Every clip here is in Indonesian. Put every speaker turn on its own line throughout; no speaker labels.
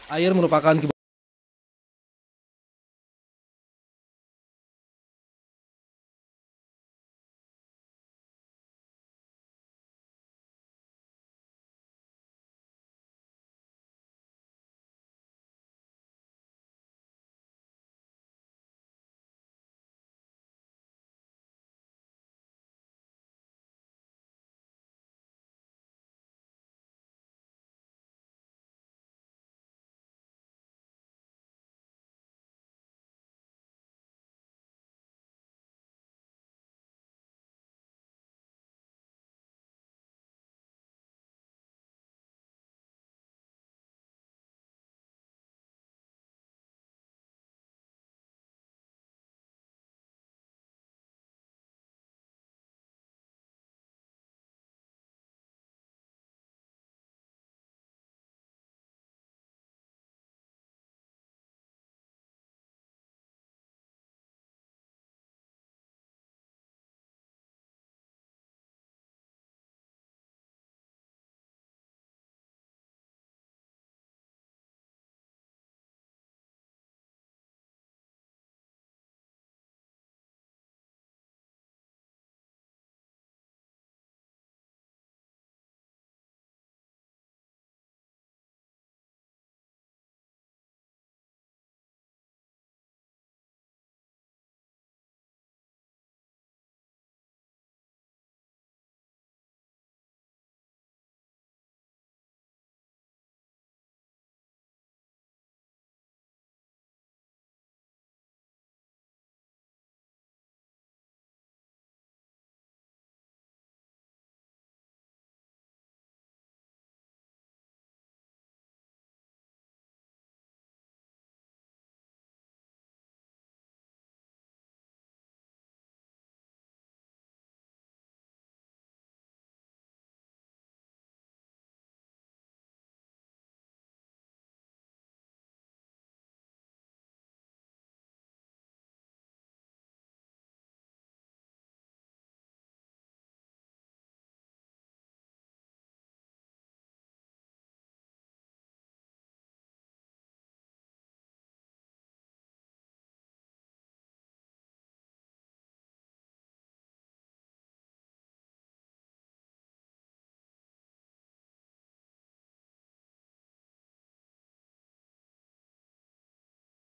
Air merupakan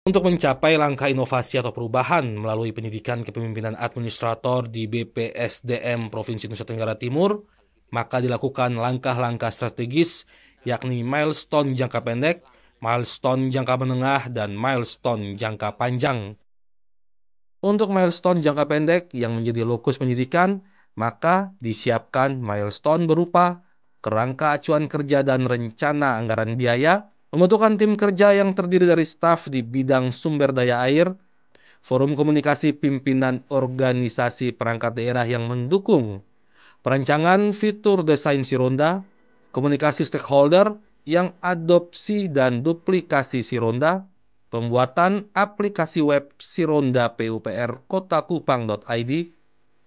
untuk mencapai langkah inovasi atau perubahan melalui pendidikan kepemimpinan administrator di BPSDM Provinsi Nusa Tenggara Timur, maka dilakukan langkah-langkah strategis yakni milestone jangka pendek, milestone jangka menengah, dan milestone jangka panjang. Untuk milestone jangka pendek yang menjadi lokus pendidikan, maka disiapkan milestone berupa kerangka acuan kerja dan rencana anggaran biaya, pembentukan tim kerja yang terdiri dari staf di bidang sumber daya air, forum komunikasi pimpinan organisasi perangkat daerah yang mendukung, perancangan fitur desain Sironda, komunikasi stakeholder yang adopsi dan duplikasi Sironda, pembuatan aplikasi web Sironda PUPR kotakupang.id,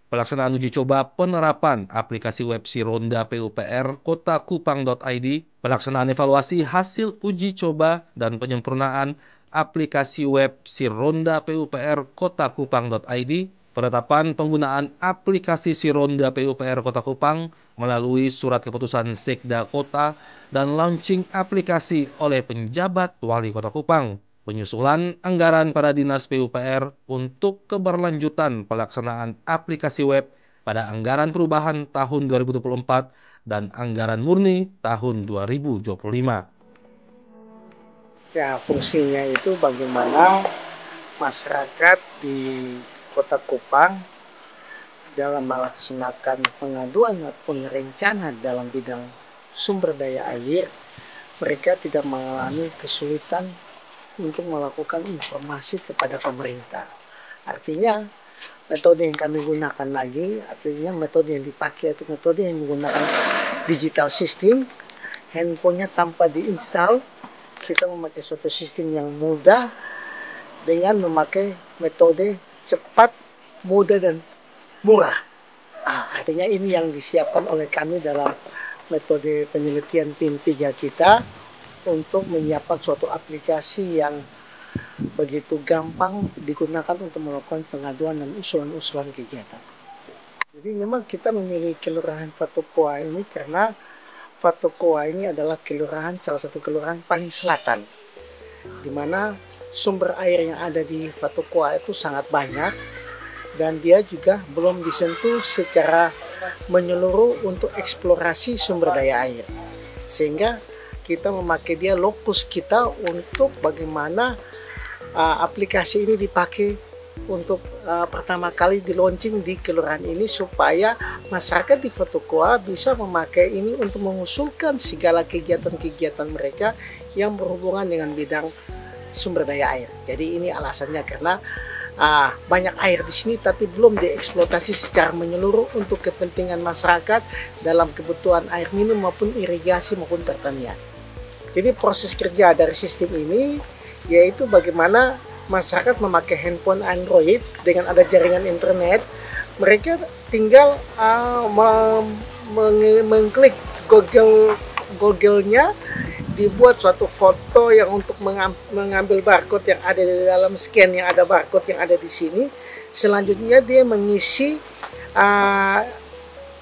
pelaksanaan uji coba penerapan aplikasi web Sironda PUPR kotakupang.id, pelaksanaan evaluasi hasil uji coba dan penyempurnaan aplikasi web Sironda PUPR kotakupang.id, penetapan penggunaan aplikasi Sironda PUPR Kota Kupang melalui surat keputusan Sekda Kota dan launching aplikasi oleh penjabat Wali Kota Kupang, penyusulan anggaran pada Dinas PUPR untuk keberlanjutan pelaksanaan aplikasi web pada anggaran perubahan tahun 2024 dan anggaran murni tahun 2025.
Ya, fungsinya itu bagaimana masyarakat di Kota Kupang dalam melaksanakan pengaduan maupun rencana dalam bidang sumber daya air, mereka tidak mengalami kesulitan untuk melakukan informasi kepada pemerintah. Artinya, metode yang kami gunakan lagi, artinya metode yang dipakai itu metode yang menggunakan digital system, handphonenya tanpa diinstal, kita memakai suatu sistem yang mudah dengan memakai metode cepat, mudah, dan murah. Artinya ini yang disiapkan oleh kami dalam metode penelitian tim 3 kita untuk menyiapkan suatu aplikasi yang begitu gampang digunakan untuk melakukan pengaduan dan usulan-usulan kegiatan. Jadi memang kita memilih Kelurahan Fatukoa ini karena Fatukoa ini adalah salah satu kelurahan paling selatan, di mana sumber air yang ada di Fatukoa itu sangat banyak dan dia juga belum disentuh secara menyeluruh untuk eksplorasi sumber daya air, sehingga kita memakai dia lokus kita untuk bagaimana aplikasi ini dipakai untuk pertama kali di launching di kelurahan ini, supaya masyarakat di Fatukoa bisa memakai ini untuk mengusulkan segala kegiatan-kegiatan mereka yang berhubungan dengan bidang sumber daya air. Jadi ini alasannya karena banyak air di sini tapi belum dieksploitasi secara menyeluruh untuk kepentingan masyarakat dalam kebutuhan air minum maupun irigasi maupun pertanian. Jadi proses kerja dari sistem ini yaitu bagaimana masyarakat memakai handphone Android dengan ada jaringan internet. Mereka tinggal mengklik Google-nya, dibuat suatu foto yang untuk mengambil barcode yang ada di dalam scan, yang ada barcode yang ada di sini. Selanjutnya dia mengisi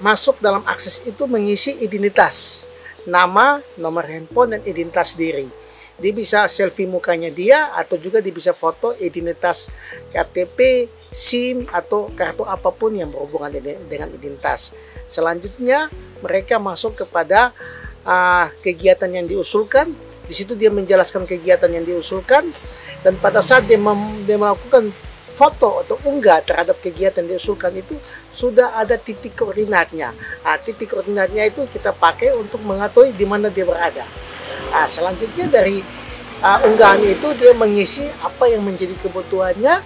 masuk dalam akses itu, mengisi identitas, nama, nomor handphone dan identitas diri. Dia bisa selfie mukanya dia, atau juga dia bisa foto identitas KTP, SIM atau kartu apapun yang berhubungan dengan identitas. Selanjutnya mereka masuk kepada kegiatan yang diusulkan. Di situ dia menjelaskan kegiatan yang diusulkan, dan pada saat dia melakukan foto atau unggah terhadap kegiatan yang diusulkan itu sudah ada titik koordinatnya. Titik koordinatnya itu kita pakai untuk mengetahui di mana dia berada. Selanjutnya dari unggahan itu dia mengisi apa yang menjadi kebutuhannya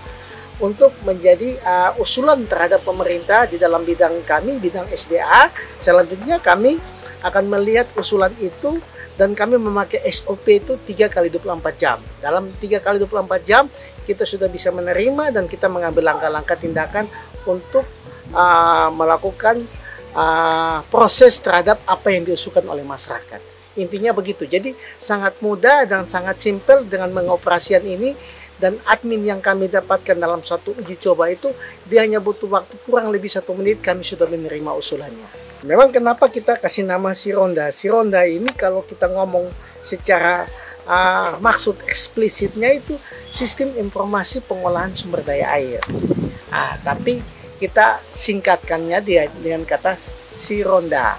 untuk menjadi usulan terhadap pemerintah di dalam bidang kami, bidang SDA. Selanjutnya kami akan melihat usulan itu dan kami memakai SOP itu 3x24 jam. Dalam 3x24 jam kita sudah bisa menerima dan kita mengambil langkah-langkah tindakan untuk melakukan proses terhadap apa yang diusulkan oleh masyarakat. Intinya begitu. Jadi sangat mudah dan sangat simpel dengan mengoperasikan ini, dan admin yang kami dapatkan dalam suatu uji coba itu dia hanya butuh waktu kurang lebih 1 menit, kami sudah menerima usulannya. Memang kenapa kita kasih nama Sironda? Sironda ini kalau kita ngomong secara maksud eksplisitnya itu sistem informasi pengolahan sumber daya air. Tapi kita singkatkannya dengan kata Sironda.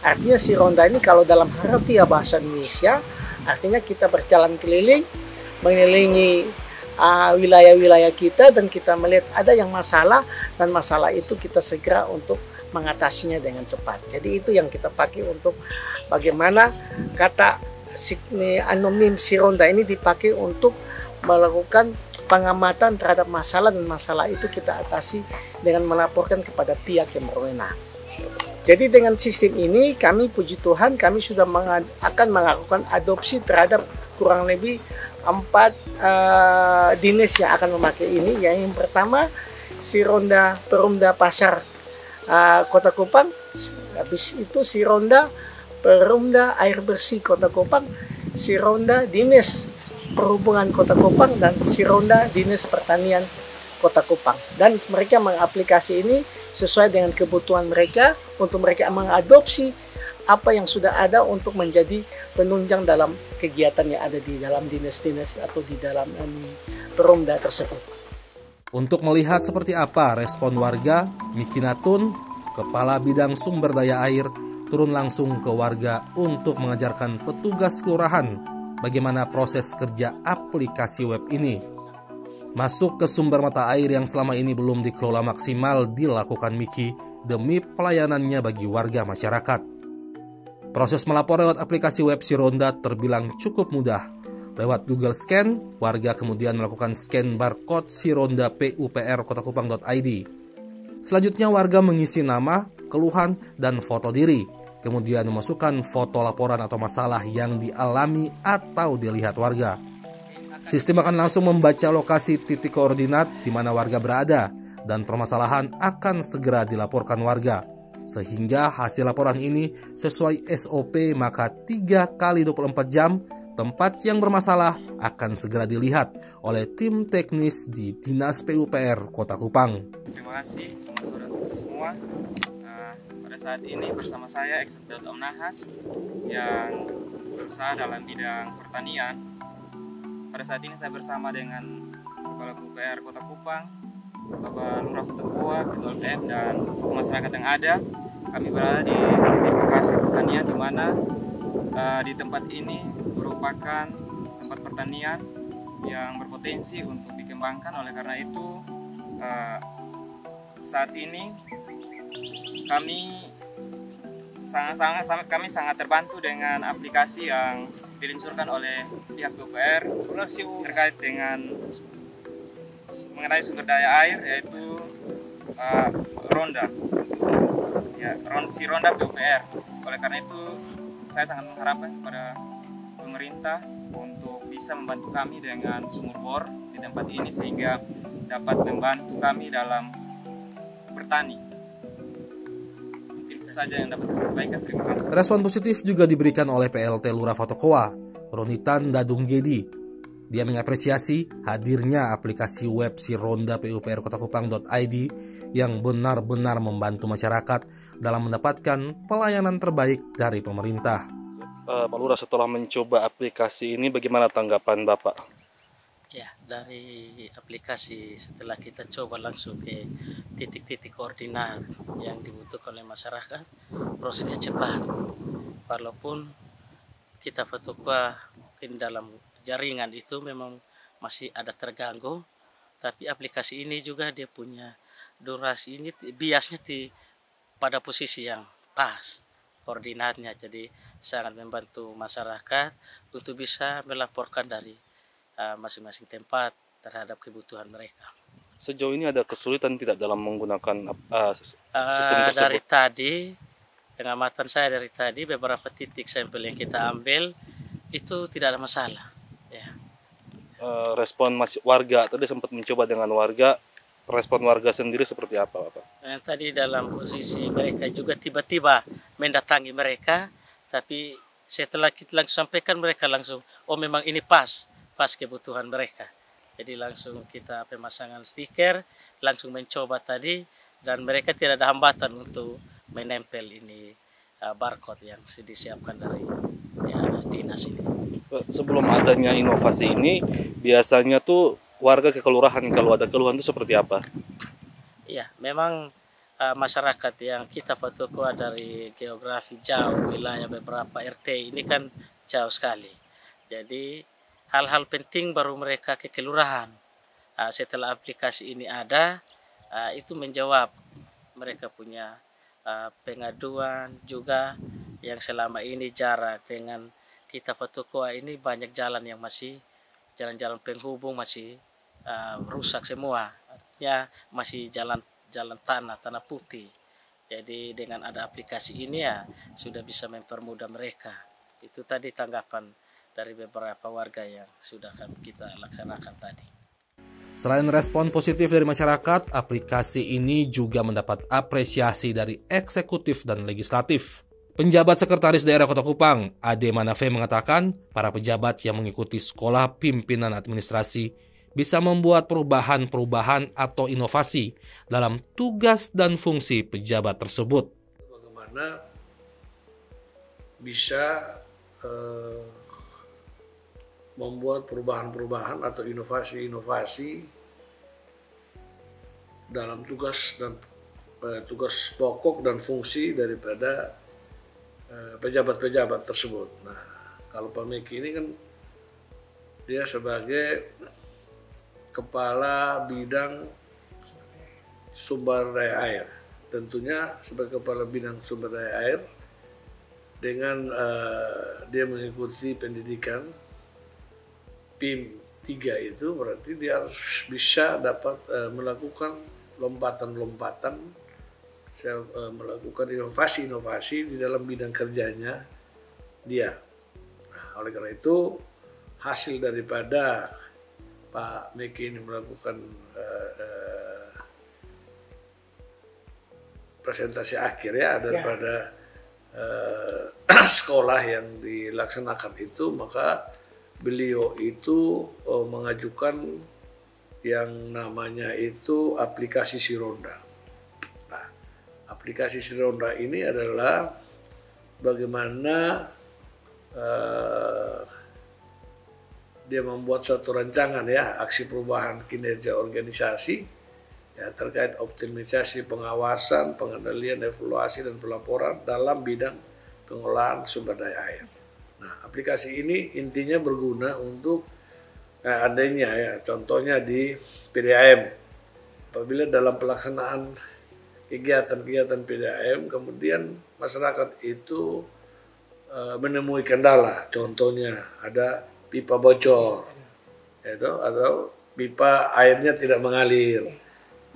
Artinya Sironda ini kalau dalam harfiah bahasa Indonesia artinya kita berjalan keliling, mengelilingi wilayah-wilayah kita, dan kita melihat ada yang masalah, dan masalah itu kita segera untuk mengatasinya dengan cepat. Jadi itu yang kita pakai untuk bagaimana kata anonim Sironda ini dipakai untuk melakukan pengamatan terhadap masalah, dan masalah itu kita atasi dengan melaporkan kepada pihak yang berwenang. Jadi dengan sistem ini kami, puji Tuhan, kami sudah akan melakukan adopsi terhadap kurang lebih 4 dinas yang akan memakai ini. Yang pertama Sironda Perumda Pasar Kota Kupang, habis itu Sironda Perumda Air Bersih Kota Kupang, Sironda Dinas Perhubungan Kota Kupang, dan Sironda Dinas Pertanian Kota Kupang. Dan mereka mengaplikasi ini sesuai dengan kebutuhan mereka, untuk mereka mengadopsi apa yang sudah ada untuk menjadi penunjang dalam kegiatan yang ada di dalam dinas-dinas atau di dalam perumda tersebut.
Untuk melihat seperti apa respon warga, Miki Natun, Kepala Bidang Sumber Daya Air, turun langsung ke warga untuk mengajarkan petugas kelurahan bagaimana proses kerja aplikasi web ini. Masuk ke sumber mata air yang selama ini belum dikelola maksimal dilakukan Miki demi pelayanannya bagi warga masyarakat. Proses melapor lewat aplikasi web Sironda terbilang cukup mudah. Lewat Google Scan, warga kemudian melakukan scan barcode Sironda PUPR.kotakupang.id. Selanjutnya warga mengisi nama, keluhan, dan foto diri. Kemudian memasukkan foto laporan atau masalah yang dialami atau dilihat warga. Sistem akan langsung membaca lokasi titik koordinat di mana warga berada, dan permasalahan akan segera dilaporkan warga. Sehingga hasil laporan ini sesuai SOP, maka 3x24 jam tempat yang bermasalah akan segera dilihat oleh tim teknis di Dinas PUPR Kota Kupang.
Terima kasih, selamat sore untuk semua. Pada saat ini bersama saya Eksekutif Om Nahas yang berusaha dalam bidang pertanian. Pada saat ini saya bersama dengan Kepala PUPR Kota Kupang, Bapak Lurah Kota Goa, Ketua LPM, dan tokoh masyarakat yang ada. Kami berada di titik lokasi pertanian di mana di tempat ini merupakan tempat pertanian yang berpotensi untuk dikembangkan. Oleh karena itu saat ini kami sangat terbantu dengan aplikasi yang diluncurkan oleh pihak PUPR terkait dengan mengenai sumber daya air, yaitu Ronda, si Ronda PUPR. Oleh karena itu saya sangat mengharapkan kepada pemerintah untuk bisa membantu kami dengan sumur bor di tempat ini sehingga dapat membantu kami dalam bertani. Mungkin itu saja yang dapat saya sampaikan. Terima kasih.
Respon positif juga diberikan oleh PLT Lurah Fotokoa, Ronitan Dadung Gedi. Dia mengapresiasi hadirnya aplikasi web si Ronda PUPR Kota Kupang.id yang benar-benar membantu masyarakat dalam mendapatkan pelayanan terbaik dari pemerintah.
Pak Lurah, setelah mencoba aplikasi ini, bagaimana tanggapan Bapak?
Ya, dari aplikasi setelah kita coba langsung ke titik-titik koordinat yang dibutuhkan oleh masyarakat, prosesnya cepat. Walaupun kita fotokoa mungkin dalam jaringan itu memang masih ada terganggu, tapi aplikasi ini juga dia punya durasi ini biasnya pada posisi yang pas koordinatnya, jadi sangat membantu masyarakat untuk bisa melaporkan dari masing-masing tempat terhadap kebutuhan mereka.
Sejauh ini ada kesulitan tidak dalam menggunakan sistem tersebut?
Dari tadi, pengamatan saya dari tadi, beberapa titik sampel yang kita ambil itu tidak ada masalah. Ya.
Respon warga, tadi sempat mencoba dengan warga, respon warga sendiri seperti apa, Bapak?
Tadi dalam posisi mereka juga tiba-tiba mendatangi mereka, tapi setelah kita langsung sampaikan, mereka langsung, oh memang ini pas kebutuhan mereka. Jadi langsung kita pemasangan stiker, langsung mencoba tadi, dan mereka tidak ada hambatan untuk menempel ini barcode yang disiapkan dari dinas ini.
Sebelum adanya inovasi ini, biasanya tuh warga ke kelurahan kalau ada keluhan itu seperti apa?
Ya, memang masyarakat yang kita fotokoa dari geografi jauh, wilayah beberapa RT ini kan jauh sekali. Jadi hal-hal penting baru mereka ke kelurahan. Setelah aplikasi ini ada, itu menjawab mereka punya pengaduan juga yang selama ini jarak dengan kita fotokoa ini banyak jalan yang masih jalan-jalan penghubung masih rusak semua, artinya masih jalan tanah putih. Jadi dengan ada aplikasi ini ya sudah bisa mempermudah mereka. Itu tadi tanggapan dari beberapa warga yang sudah kita laksanakan tadi.
Selain respon positif dari masyarakat, aplikasi ini juga mendapat apresiasi dari eksekutif dan legislatif. Penjabat Sekretaris Daerah Kota Kupang, Ade Manafe, mengatakan para pejabat yang mengikuti sekolah pimpinan administrasi bisa membuat perubahan-perubahan atau inovasi dalam tugas dan fungsi pejabat tersebut.
Bagaimana bisa membuat perubahan-perubahan atau inovasi-inovasi dalam tugas pokok dan fungsi daripada pejabat-pejabat tersebut. Nah, kalau Pak Meki ini kan dia sebagai kepala bidang sumber daya air. Tentunya sebagai kepala bidang sumber daya air, dengan dia mengikuti pendidikan PIM 3 itu berarti dia harus bisa dapat melakukan lompatan-lompatan, melakukan inovasi-inovasi di dalam bidang kerjanya dia. Nah, oleh karena itu hasil daripada Pak Meki ini melakukan presentasi akhir ya daripada sekolah yang dilaksanakan itu, maka beliau itu mengajukan yang namanya itu aplikasi Sironda. Nah, aplikasi Sironda ini adalah bagaimana dia membuat suatu rancangan ya, aksi perubahan kinerja organisasi ya, terkait optimalisasi pengawasan, pengendalian, evaluasi, dan pelaporan dalam bidang pengolahan sumber daya air. Nah, aplikasi ini intinya berguna untuk adanya ya, contohnya di PDAM. Apabila dalam pelaksanaan kegiatan-kegiatan PDAM, kemudian masyarakat itu menemui kendala, contohnya ada pipa bocor, itu, atau pipa airnya tidak mengalir,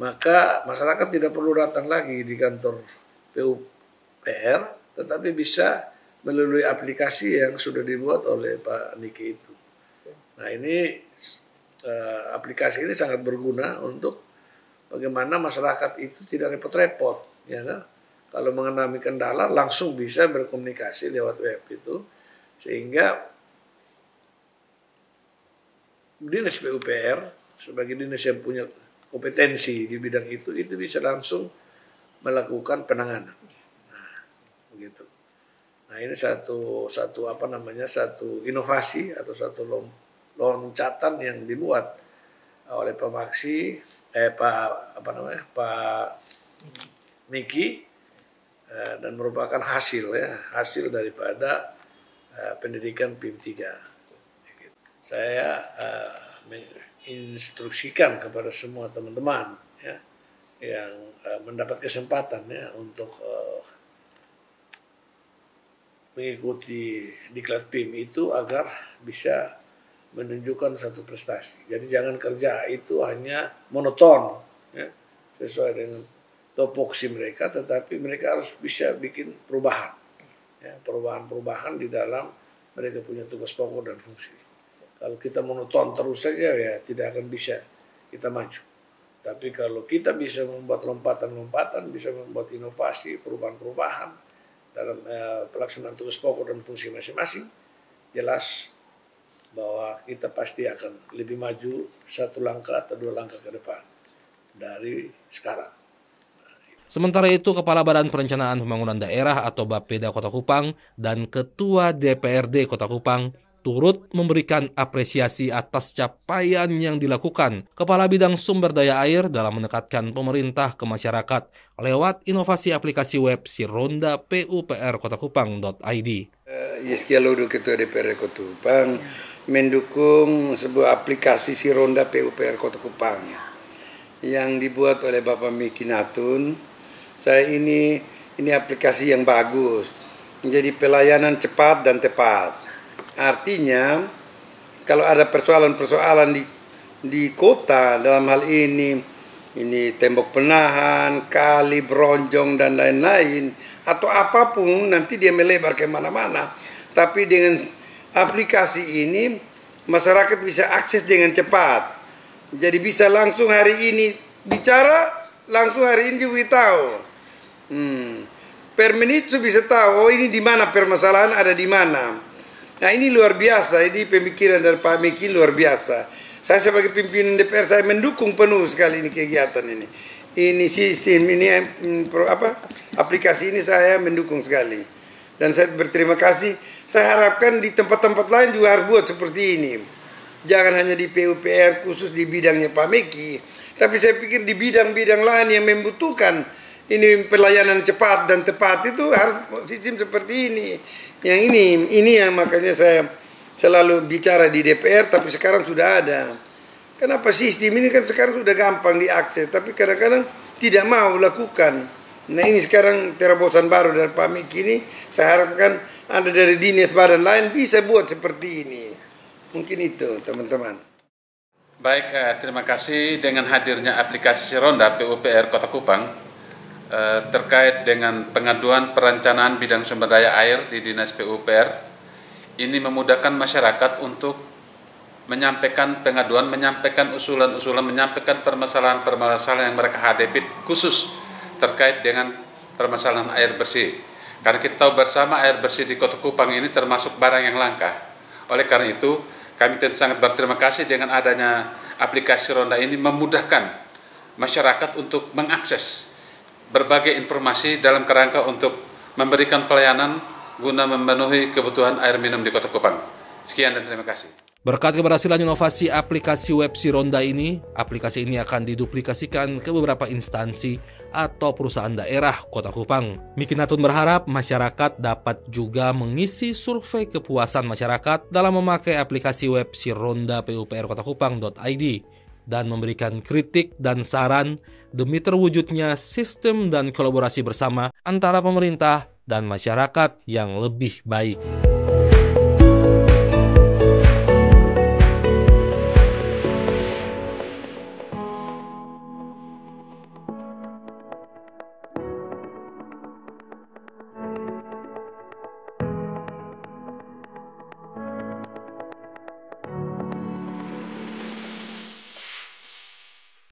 maka masyarakat tidak perlu datang lagi di kantor PUPR, tetapi bisa melalui aplikasi yang sudah dibuat oleh Pak Niki itu. Nah, ini aplikasi ini sangat berguna untuk bagaimana masyarakat itu tidak repot-repot, ya kan? Kalau mengalami kendala langsung bisa berkomunikasi lewat web itu, sehingga dinas PUPR sebagai dinas yang punya kompetensi di bidang itu bisa langsung melakukan penanganan. Nah, begitu. Nah, ini satu inovasi atau satu loncatan yang dibuat oleh Pak Maksi, Pak Niki, dan merupakan hasil daripada pendidikan PIM 3. Saya menginstruksikan kepada semua teman-teman ya, yang mendapat kesempatan ya untuk mengikuti diklat PIM itu agar bisa menunjukkan satu prestasi. Jadi jangan kerja itu hanya monoton ya, sesuai dengan topoksi mereka, tetapi mereka harus bisa bikin perubahan ya, perubahan di dalam mereka punya tugas pokok dan fungsi. Kalau kita monoton terus saja ya tidak akan bisa kita maju. Tapi kalau kita bisa membuat lompatan-lompatan, bisa membuat inovasi, perubahan-perubahan dalam pelaksanaan tugas pokok dan fungsi masing-masing, jelas bahwa kita pasti akan lebih maju 1 langkah atau 2 langkah ke depan dari sekarang.
Sementara itu, Kepala Badan Perencanaan Pembangunan Daerah atau Bapeda Kota Kupang dan Ketua DPRD Kota Kupang turut memberikan apresiasi atas capaian yang dilakukan Kepala Bidang Sumber Daya Air dalam mendekatkan pemerintah ke masyarakat lewat inovasi aplikasi web Sironda PUPR Kota Kupang.id.
Yeskia Lodo, Ketua DPRD Kota Kupang, mendukung sebuah aplikasi Sironda PUPR Kota Kupang yang dibuat oleh Bapak Miki Natun. Saya ini aplikasi yang bagus, menjadi pelayanan cepat dan tepat. Artinya kalau ada persoalan-persoalan di kota dalam hal ini tembok penahan, kali beronjong dan lain-lain atau apapun, nanti dia melebar ke mana-mana. Tapi dengan aplikasi ini masyarakat bisa akses dengan cepat. Jadi bisa langsung hari ini bicara, langsung hari ini juga tahu. Per menit sudah bisa tahu ini di mana permasalahan ada di mana. Nah, ini luar biasa, ini pemikiran dari Pak Miki luar biasa. Saya sebagai pimpinan DPR saya mendukung penuh sekali ini kegiatan ini. Ini sistem ini aplikasi ini saya mendukung sekali. Dan saya berterima kasih. Saya harapkan di tempat-tempat lain juga harus buat seperti ini. Jangan hanya di PUPR khusus di bidangnya Pak Miki, tapi saya pikir di bidang-bidang lain yang membutuhkan ini pelayanan cepat dan tepat itu harus sistem seperti ini. Yang ini yang makanya saya selalu bicara di DPR, tapi sekarang sudah ada. Kenapa sistem ini kan sekarang sudah gampang diakses, tapi kadang-kadang tidak mau lakukan. Nah, ini sekarang terobosan baru dari Pak Miki ini, saya harapkan ada dari dinas badan lain bisa buat seperti ini. Mungkin itu teman-teman.
Baik, terima kasih dengan hadirnya aplikasi Sironda PUPR Kota Kupang terkait dengan pengaduan perencanaan bidang sumber daya air di Dinas PUPR. Ini memudahkan masyarakat untuk menyampaikan pengaduan, menyampaikan usulan-usulan, menyampaikan permasalahan-permasalahan yang mereka hadapi khusus terkait dengan permasalahan air bersih. Karena kita tahu bersama air bersih di Kota Kupang ini termasuk barang yang langka. Oleh karena itu, Kami tentu sangat berterima kasih dengan adanya aplikasi Ronda ini memudahkan masyarakat untuk mengakses berbagai informasi dalam kerangka untuk memberikan pelayanan guna memenuhi kebutuhan air minum di Kota Kupang. Sekian dan terima kasih.
Berkat keberhasilan inovasi aplikasi web Si Ronda ini, aplikasi ini akan diduplikasikan ke beberapa instansi atau perusahaan daerah Kota Kupang. Miki Natun berharap masyarakat dapat juga mengisi survei kepuasan masyarakat dalam memakai aplikasi web Si Ronda puprkotakupang.id dan memberikan kritik dan saran demi terwujudnya sistem dan kolaborasi bersama antara pemerintah dan masyarakat yang lebih baik.